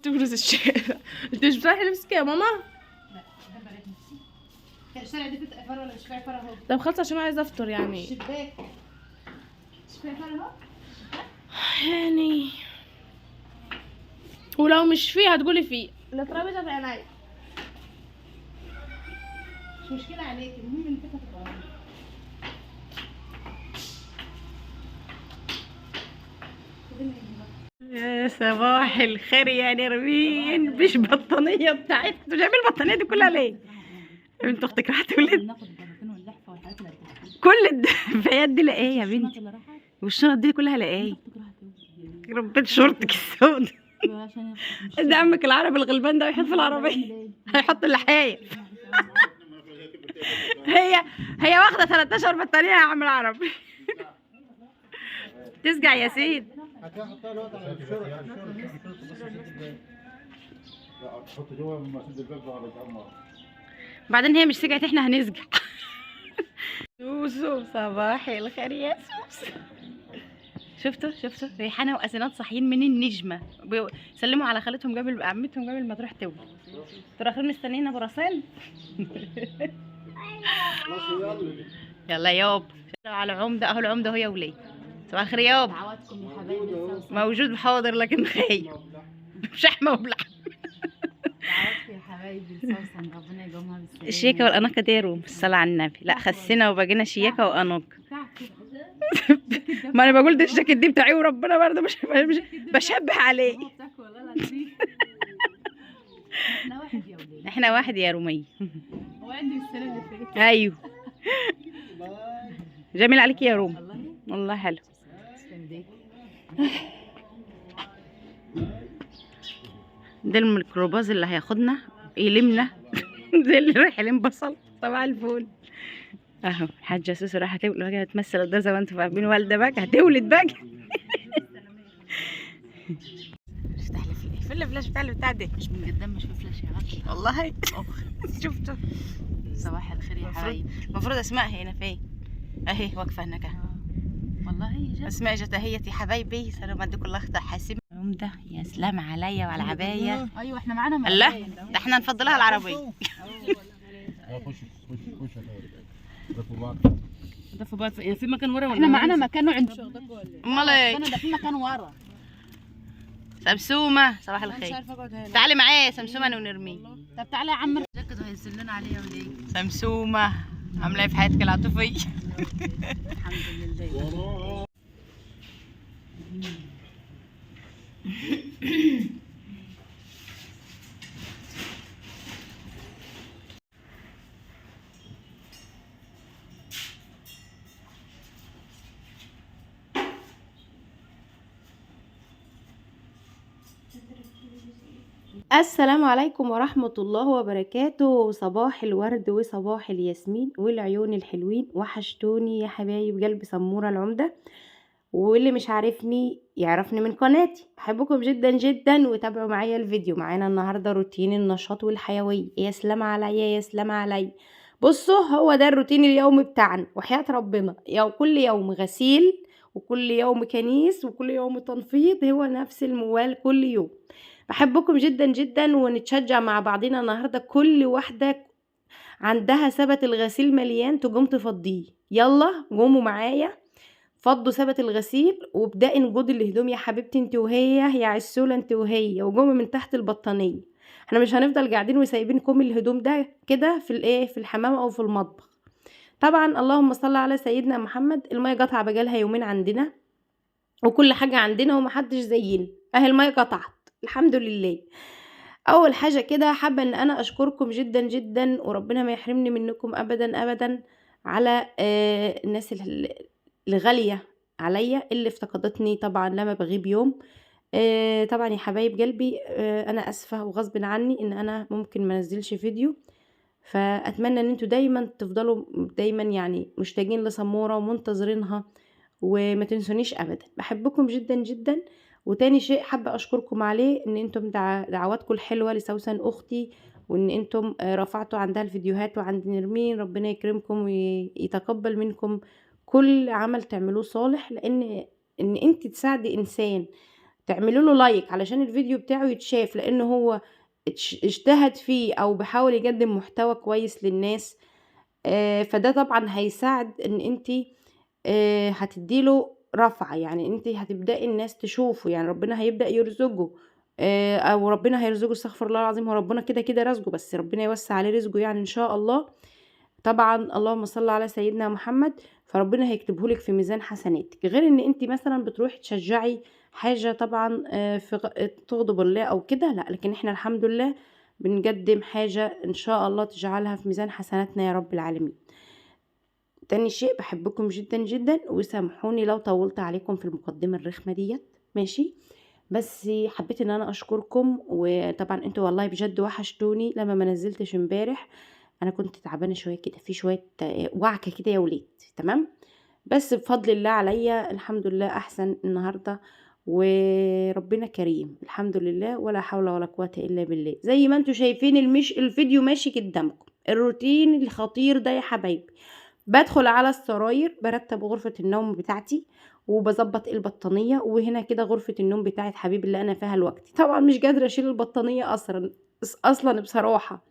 تفرز الشارع. انت مش بتروحي لبسك يا ماما؟ لا بحب اريح نفسي. الشارع دي فيه قفار ولا مش فيه قفار اهو؟ طب خلاص عشان عايزه افطر يعني. الشباك مش فيه قفار اهو؟ يعني ولو مش فيه هتقولي فيه. الترابيزه في عينيا. مش مشكلة عليك، المهم انك انت تبقى يا صباح الخير يا نرمين. مش بطانية بتاعتنا، جايبين البطانية دي كلها ليه؟ بنت اختك راحت تولد ناخد البطاطين واللحفة والحاجات اللي هتدخل. كل الدفايات دي لايه يا بنتي؟ اللي راحت والشنط دي كلها لايه؟ اختك راحت ربيت شورتك السود. عشان ده عمك العربي الغلبان ده يحط في العربية، هيحط اللحاية. هي واخدة 13 بطانية يا عم العربي. تسقع يا سيد. هتحطها الوقت على الشورت. لا تحط جوه مسد الباب على الأمر. بعدين هي مش سقعت، احنا هنسقع. سوسو صباح الخير يا سوسو. شفتوا ريحانه واسنات صاحيين من النجمه، سلموا على خالتهم قبل عمتهم قبل ما تروح تولد. ترى اخرين مستنيين ابو راسين. يلا ياب على عمده اهو، العمده اهو يا وليه. صباح الخير ياب. دعواتكم يا حبايبي. موجود بحاضر لكن خايف. بشحمه وبلحم. دعواتكم يا حبايبي لسوسن، ربنا يدومها بالسلامة. الشياكه والاناقه ديروا بالصلاه على النبي. لا خسنا وبقينا شياكه واناقه. ما انا بقول ده الجاكيت دي بتاعي وربنا برضه مش بشبه عليه. احنا واحد يا وليه. احنا واحد يا رومية. هو عندي السنة اللي فاتت. ايوه جميل عليك يا روم. والله والله حلو. تسلم ايديك. ده الميكروباص اللي هياخدنا يلمنا زي اللي رايح يلم بصل. صباح الفل. اهو الحاجه سوسو رايحه تولد بقى، تمثل قدام زي ما انتوا فاهمين. والده بقى هتولد بقى. افتح لي فين الفلاش بتاع اللي بتاع ده؟ مش من قدام مش في فلاش يا غالي. والله شفتوا. صباح الخير يا حبايبي. المفروض اسماء هنا فين؟ اهي واقفه هناك. والله جد. اسماء جت اهيتي حبايبي. سلام عليكم الله اختار حاسم. اليوم ده يا سلام عليا وعلى العبايه. ايوه احنا معانا الله ده احنا نفضلها العربيه. خش ركبوا بعض. ده في بعض في مكان ورا ولا احنا معانا مكان عند امال ايه؟ انا ده في مكان ورا. سمسومه صباح مش الخير. عارفه اقعد هنا. تعالي معايا يا سمسومه ونرميه. طب تعالى يا عم ركزوا هينزل لنا عليه وليه. سمسومه عامله ايه في حياتك العاطفيه؟ الحمد لله. السلام عليكم ورحمة الله وبركاته. صباح الورد وصباح الياسمين والعيون الحلوين. وحشتوني يا حبايب قلبي. سمورة العمدة، واللي مش عارفني يعرفني من قناتي. بحبكم جدا جدا وتابعوا معايا الفيديو. معانا النهاردة روتين النشاط والحيوية. يا سلام عليا يا سلام عليا. بصوا هو ده الروتين اليومي بتاعنا وحياة ربنا. كل يوم غسيل، وكل يوم كنيس، وكل يوم تنفيض. هو نفس الموال كل يوم. بحبكم جدا جدا ونتشجع مع بعضنا النهارده. كل واحده عندها سبت الغسيل مليان تقوم تفضيه. يلا قوموا معايا فضوا سبت الغسيل وابدأي نجود الهدوم يا حبيبتي. انت وهي يا عسوله، انت وهي، وقومي من تحت البطانيه. احنا مش هنفضل قاعدين وسايبين كوم الهدوم ده كده في الحمام او في المطبخ. طبعا اللهم صل على سيدنا محمد. الميه قطعه بقالها يومين عندنا وكل حاجه عندنا ومحدش زينا. اهي الميه قطعت الحمد لله. اول حاجه كده حابه ان انا اشكركم جدا جدا وربنا ما يحرمني منكم ابدا ابدا على الناس الغاليه عليا اللي افتقدتني طبعا لما بغيب يوم. طبعا يا حبايب قلبي انا اسفه وغصب عني ان انا ممكن ما انزلش فيديو. فاتمنى ان انتوا دايما تفضلوا دايما يعني مشتاقين لسموره ومنتظرينها وما تنسونيش ابدا. بحبكم جدا جدا. وتاني شيء حابة اشكركم عليه ان انتم دعواتكم الحلوة لسوسن اختي، وان انتم رفعتوا عندها الفيديوهات وعند نرمين. ربنا يكرمكم ويتقبل منكم كل عمل تعملوه صالح. لان انت تساعدي انسان تعملوا له لايك علشان الفيديو بتاعه يتشاف، لان هو اجتهد فيه او بيحاول يقدم محتوى كويس للناس. فده طبعا هيساعد ان انتي هتديله رفعة، يعني انتي هتبدأي الناس تشوفه، يعني ربنا هيبدأ يرزقه، او ربنا هيرزقه، استغفر الله العظيم، هو ربنا كده كده رزقه، بس ربنا يوسع عليه رزقه يعني ان شاء الله. طبعا اللهم صل على سيدنا محمد. فربنا هيكتبهولك في ميزان حسناتك، غير ان انتي مثلا بتروحي تشجعي حاجة طبعا تغضب الله او كده، لا، لكن احنا الحمد لله بنقدم حاجة ان شاء الله تجعلها في ميزان حسناتنا يا رب العالمين. تاني شيء، بحبكم جدا جدا، وسامحوني لو طولت عليكم في المقدمة الرخمة ديت، ماشي؟ بس حبيت ان انا اشكركم، وطبعا انتوا والله بجد وحشتوني. لما ما نزلتش امبارح انا كنت تعبانه شويه كده، في شويه وعكه كده يا ولاد، تمام؟ بس بفضل الله عليا الحمد لله احسن النهارده، وربنا كريم الحمد لله، ولا حول ولا قوه الا بالله. زي ما انتوا شايفين الفيديو ماشي قدامكم، الروتين الخطير ده يا حبايبي. بدخل على السراير، برتب غرفة النوم بتاعتي، وبظبط البطانية، وهنا كده غرفة النوم بتاعت حبيبي اللي انا فيها الوقت. طبعا مش قادرة اشيل البطانية اصلا بصراحة،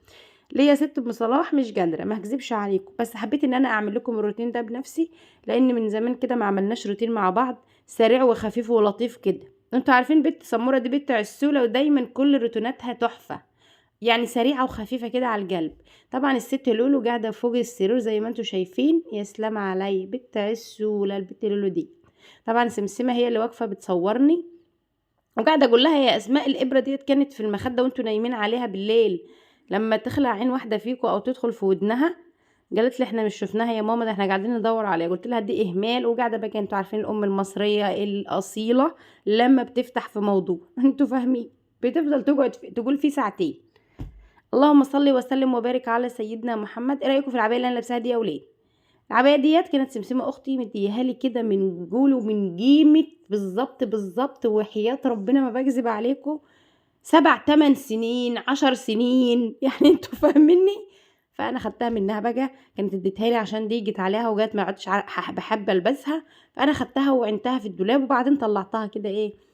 ليا ست ام صلاح مش قادرة، ما هكذبش عليكم، بس حبيت ان انا اعمل لكم الروتين ده بنفسي، لان من زمان كده ما عملناش روتين مع بعض سريع وخفيف ولطيف كده. انتوا عارفين بنت سمورة دي بنت عسولة، ودايما كل روتيناتها تحفة، يعني سريعة وخفيفة كده على القلب. طبعا الست لولو قاعدة فوق السرير زي ما انتوا شايفين، يا سلام علي بنت عسولة البنت لولو دي. طبعا سمسمة هي اللي واقفة بتصورني، وقاعدة اقول لها يا اسماء الابرة ديت كانت في المخدة وانتوا نايمين عليها بالليل، لما تخلع عين واحدة فيكم او تدخل في ودنها. قالت لي احنا مش شفناها يا ماما، ده احنا قاعدين ندور عليها. قلت لها دي اهمال، وقاعده بقى انتوا عارفين الام المصريه الاصيله لما بتفتح في موضوع انتوا فاهمين بتفضل تقول فيه ساعتين. اللهم صل وسلم وبارك على سيدنا محمد. ايه رايكم في العبايه اللي انا لابساها دي يا اولاد؟ العبايه ديت كانت سمسمه اختي مديها لي كده من جول ومن قيمه بالظبط، وحياه ربنا ما بكذب عليكم 7 8 سنين 10 سنين يعني انتوا فاهميني. فانا خدتها منها بقى، كانت اديتها لي عشان دي جت عليها وجات ما عدتش بحب البسها، فانا خدتها وعنتها في الدولاب، وبعدين طلعتها كده ايه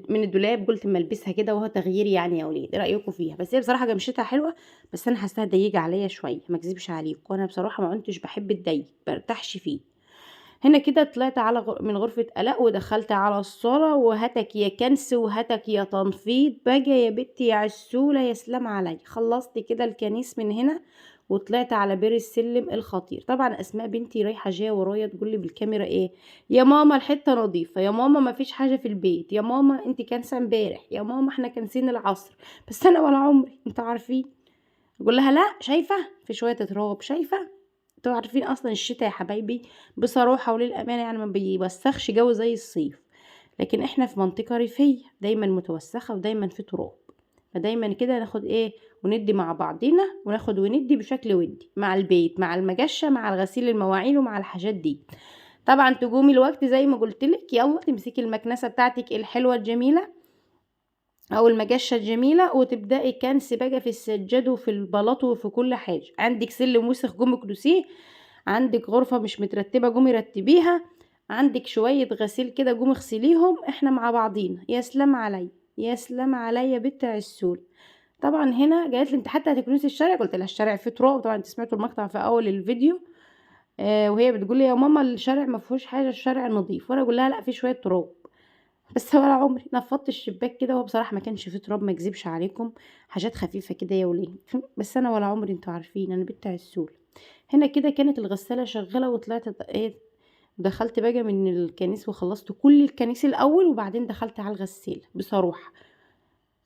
من الدولاب، قلت اما البسها كده وهو تغيير يعني يا ولاد. ايه رايكم فيها؟ بس هي بصراحه جمشتها حلوه، بس انا حاساها ضيقه عليا شويه، ما اكذبش عليكم، وانا بصراحه ما كنتش بحب الضيق، برتاحش فيه. هنا كده طلعت على من غرفه قلق، ودخلت على الصاله، وهتك يا كنس وهتك يا تنفيض بقى يا بنتي يا عسوله، يا سلام علي. خلصت كده الكنيس من هنا، وطلعت على بير السلم الخطير. طبعا اسماء بنتي رايحه جايه ورايا تقول لي بالكاميرا ايه يا ماما الحته نظيفه، يا ماما ما فيش حاجه في البيت، يا ماما انت كانسه امبارح، يا ماما احنا كانسين العصر. بس انا ولا عمري، انتوا عارفين. اقول لها لا، شايفه في شويه تراب، شايفه. انتوا عارفين اصلا الشتاء يا حبايبي بصراحه وللامانه يعني ما بيوسخش جو زي الصيف، لكن احنا في منطقه ريفيه دايما متوسخه ودايما في تراب، فدايما كده ناخد ايه وندي مع بعضينا، وناخد وندي بشكل ودي مع البيت، مع المجشه، مع الغسيل المواعين، ومع الحاجات دي. طبعا تقومي الوقت زي ما قلتلك، يلا تمسكي المكنسه بتاعتك الحلوه الجميله او المجشه الجميله، وتبداي كنس بقى في السجاد وفي البلاط وفي كل حاجه. عندك سلم وسخ قومي كنسيه، عندك غرفه مش مترتبه قومي رتبيها، عندك شويه غسيل كده قومي اغسليهم، احنا مع بعضينا. يا سلام علي، يا سلام علي يا بنت عسول. طبعا هنا قالت لي انت حتى هتكنسي الشارع، قلت لها الشارع فيه تراب، طبعا انت سمعتوا المقطع في اول الفيديو. وهي بتقول لي يا ماما الشارع ما فيهوش حاجه، الشارع نظيف، وانا اقول لها لا، في شويه تراب. بس ولا عمري نفضت الشباك كده، وهو بصراحه ما كانش فيه تراب، ما اكذبش عليكم، حاجات خفيفه كده يا وليه. بس انا ولا عمري، انتوا عارفين انا بنت عسول. هنا كده كانت الغساله شغاله، وطلعت ايه دخلت بقى من الكنيس وخلصت كل الكنيس الاول، وبعدين دخلت على الغساله. بصراحه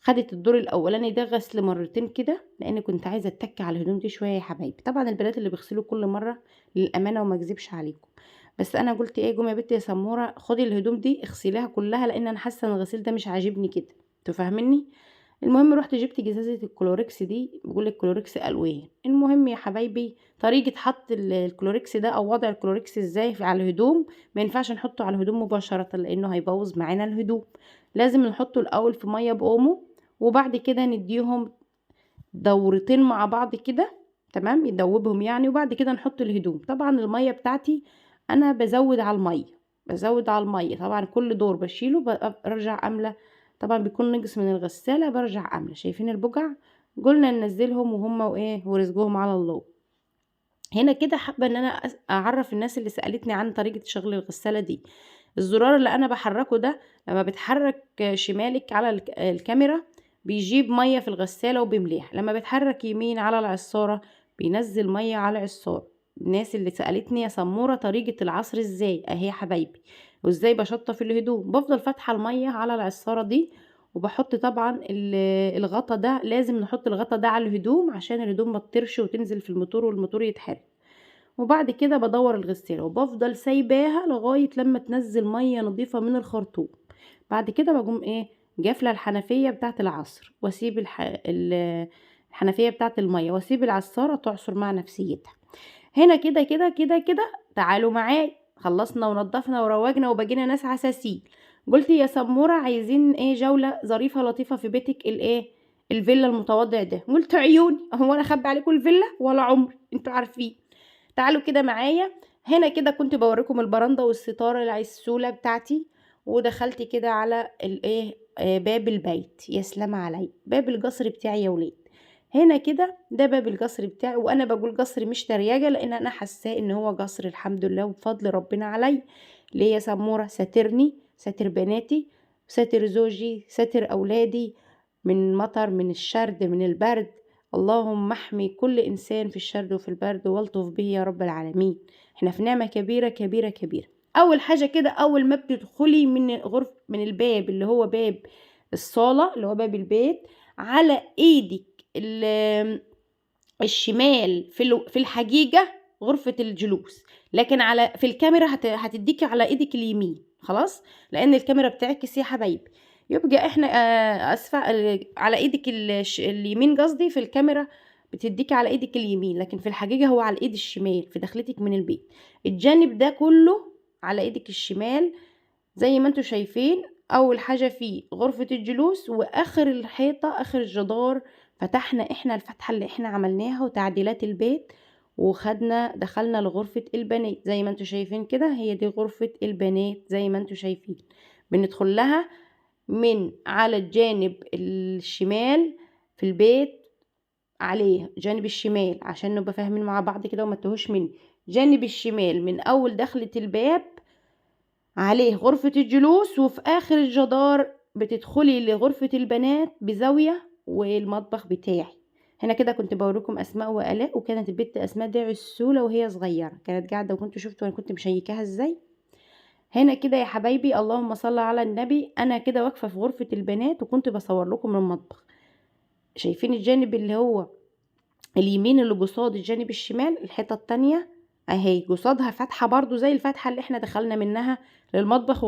خدت الدور الاولاني ده غسل مرتين كده، لان كنت عايزه اتك على الهدوم دي شويه يا حبايبي. طبعا البنات اللي بيغسلوا كل مره للامانه وما اكذبش عليكم، بس انا قلت ايه قومي يا بنتي يا سموره خدي الهدوم دي اغسليها كلها، لان انا حاسه ان الغسيل ده مش عاجبني كده، انتوا فاهميني. المهم رحت جبت جزازه الكلوركس دي، بقول الكلوركس الوان. المهم يا حبايبي طريقه حط الكلوركس ده او وضع الكلوركس ازاي على الهدوم، ما ينفعش نحطه على الهدوم مباشره لانه هيبوظ معانا الهدوم، لازم نحطه الاول في ميه باومو، وبعد كده نديهم دورتين مع بعض كده، تمام، يدوبهم يعني، وبعد كده نحط الهدوم. طبعا الميه بتاعتي انا بزود على الميه، بزود على الميه طبعا، كل دور بشيله برجع املى، طبعا بيكون نقص من الغساله برجع املى. شايفين البقع؟ قلنا ننزلهم وهم وايه ورزقهم على الله. هنا كده حابه ان انا اعرف الناس اللي سالتني عن طريقه شغل الغساله دي. الزرار اللي انا بحركه ده لما بتحرك شمالك على الكاميرا بيجيب ميه في الغساله وبيمليها، لما بتحرك يمين على العصاره بينزل ميه على العصاره. الناس اللي سالتني يا سموره طريقه العصر ازاي، اهي يا حبايبي، وازاي بشطف الهدوم، بفضل فاتحه الميه على العصاره دي، وبحط طبعا الغطا ده، لازم نحط الغطا ده على الهدوم عشان الهدوم ما تطرش وتنزل في الموتور والموتور يتحرق. وبعد كده بدور الغسالة وبفضل سايباها لغاية لما تنزل مية نظيفة من الخرطوم. بعد كده بقوم ايه جافلة الحنفية بتاعة العصر، واسيب الحنفية بتاعة المية، واسيب العصارة تعصر مع نفسيتها. هنا كده كده كده كده تعالوا معايا، خلصنا ونضفنا وروجنا وبقينا ناس عساسين. قلت يا سمورة عايزين ايه جولة ظريفة لطيفة في بيتك الايه الفيلا المتواضع ده. قلت عيوني، هو انا اخبي عليكم الفيلا ولا عمري، انتوا عارفين. تعالوا كده معايا. هنا كده كنت بوريكم البرندة والستارة العسولة بتاعتي، ودخلت كده على الايه باب البيت. يا سلام علي باب القصر بتاعي يا ولاد. هنا كده ده باب القصر بتاعي، وانا بقول قصر مش ترياجة لان انا حاساه ان هو قصر الحمد لله وبفضل ربنا علي. ليه يا سمورة؟ ساترني، ساتر بناتي، ساتر زوجي، ساتر اولادي من مطر، من الشرد، من البرد. اللهم احمي كل انسان في الشرد وفي البرد والطف به يا رب العالمين. احنا في نعمة كبيرة كبيرة كبيرة. اول حاجة كده اول ما بتدخلي من الباب اللي هو باب الصالة اللي هو باب البيت، على ايدك الشمال في الحقيقة غرفة الجلوس، لكن في الكاميرا هتديكي على ايدك اليمين، خلاص، لان الكاميرا بتعكس يا حبايبي. يبقى احنا اسفة على ايدك اليمين، قصدي في الكاميرا بتديكي على ايدك اليمين، لكن في الحقيقة هو على الايد الشمال في دخلتك من البيت. الجانب ده كله على ايدك الشمال زي ما انتوا شايفين. اول حاجة فيه غرفة الجلوس، واخر الحيطة اخر الجدار فتحنا احنا الفتحة اللي احنا عملناها وتعديلات البيت، دخلنا لغرفة البنات زي ما انتوا شايفين كده. هي دي غرفة البنات زي ما انتوا شايفين، بندخل لها من على الجانب الشمال في البيت، عليه جانب الشمال عشان نبقى فاهمين مع بعض كده وما تتوهوش مني. جانب الشمال من اول دخلة الباب عليه غرفة الجلوس، وفي اخر الجدار بتدخلي لغرفة البنات بزاوية والمطبخ بتاعي. هنا كده كنت بوريكم اسماء والاء، وكانت البت اسماء دي عسولة وهي صغيرة كانت قاعدة، وكنتوا شفتوا انا كنت مشيكاها ازاي. هنا كده يا حبايبي اللهم صل على النبي، انا كده واقفة في غرفة البنات وكنت بصور لكم من المطبخ. شايفين الجانب اللي هو اليمين اللي قصاد الجانب الشمال، الحيطة التانية اهي قصادها فتحة برضو زي الفتحة اللي احنا دخلنا منها للمطبخ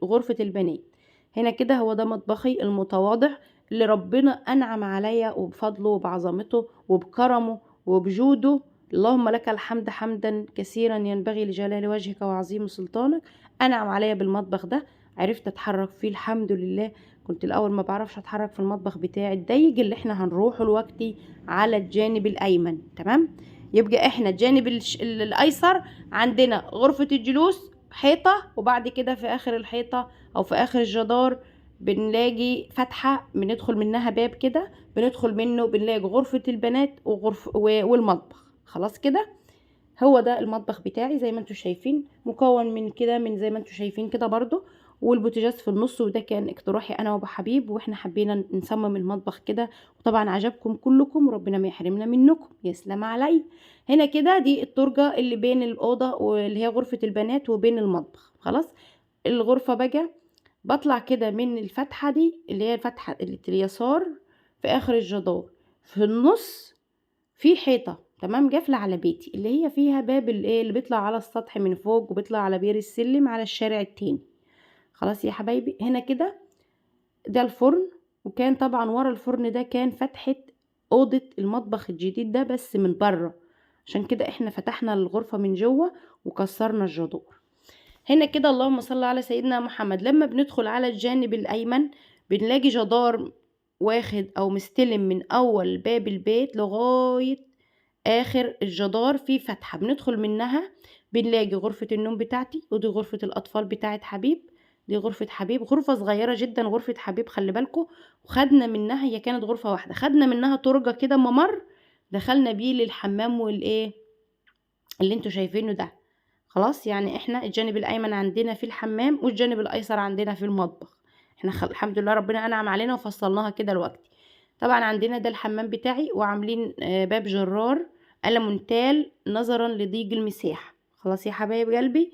وغرفة البنات. هنا كده هو ده مطبخي المتواضع اللي ربنا انعم عليا وبفضله وبعظمته وبكرمه وبجوده. اللهم لك الحمد حمدا كثيرا ينبغي لجلال وجهك وعظيم سلطانك. انعم عليا بالمطبخ ده، عرفت اتحرك فيه الحمد لله. كنت الاول ما بعرفش اتحرك في المطبخ بتاعي الضيق اللي احنا هنروحه دلوقتي على الجانب الايمن. تمام، يبقى احنا الجانب الايسر عندنا غرفة الجلوس حيطة، وبعد كده في اخر الحيطة او في اخر الجدار بنلاقي فتحة بندخل منها باب كده، بندخل منه بنلاقي غرفة البنات والمطبخ. خلاص كده هو ده المطبخ بتاعي زي ما انتوا شايفين، مكون من كده من زي ما انتوا شايفين كده برضو، والبوتاجاز في النص. وده كان اقتراحي انا وابو حبيب، واحنا حبينا نصمم المطبخ كده، وطبعا عجبكم كلكم وربنا ما يحرمنا منكم. يا سلام علي. هنا كده دي الطرقه اللي بين الاوضه واللي هي غرفه البنات وبين المطبخ. خلاص الغرفه بقى بطلع كده من الفتحه دي اللي هي الفتحه اللي اليسار في اخر الجدار، في النص في حيطه تمام جافله على بيتي اللي هي فيها باب اللي بيطلع على السطح من فوق وبيطلع على بير السلم على الشارع التاني. خلاص يا حبايبي هنا كده ده الفرن، وكان طبعا ورا الفرن ده كان فتحة اوضة المطبخ الجديد ده بس من بره، عشان كده احنا فتحنا الغرفة من جوه وكسرنا الجدار. هنا كده اللهم صل على سيدنا محمد، لما بندخل على الجانب الايمن بنلاقي جدار واخد او مستلم من اول باب البيت لغاية اخر الجدار في فتحة بندخل منها بنلاقي غرفة النوم بتاعتي، ودي غرفة الأطفال بتاعت حبيب، دي غرفة حبيب، غرفة صغيرة جدا غرفة حبيب خلي بالكم. وخدنا منها، هي كانت غرفة واحدة، خدنا منها طرقة كده ممر دخلنا بيه للحمام والايه اللي انتوا شايفينه ده. خلاص يعني احنا الجانب الايمن عندنا في الحمام والجانب الايسر عندنا في المطبخ. احنا الحمد لله ربنا انعم علينا وفصلناها كده الوقت. طبعا عندنا ده الحمام بتاعي، وعاملين باب جرار ألمونتال نظرا لضيق المساحة. خلاص يا حبايب قلبي،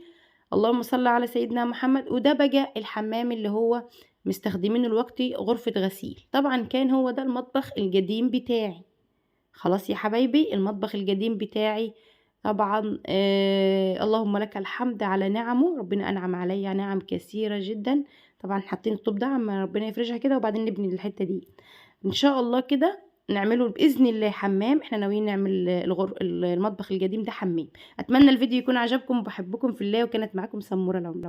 اللهم صل على سيدنا محمد. وده بقى الحمام اللي هو مستخدمينه الوقت غرفة غسيل. طبعا كان هو ده المطبخ القديم بتاعي. خلاص يا حبايبي، المطبخ القديم بتاعي طبعا اللهم لك الحمد على نعمه، ربنا انعم عليا نعم كثيرة جدا. طبعا حاطين الطوب ده عما ربنا يفرجها كده، وبعدين نبني الحتة دي ان شاء الله كده نعمله باذن الله حمام. احنا ناويين نعمل المطبخ القديم ده حمام. اتمنى الفيديو يكون عجبكم، وبحبكم في الله، وكانت معاكم سمورة العمدة.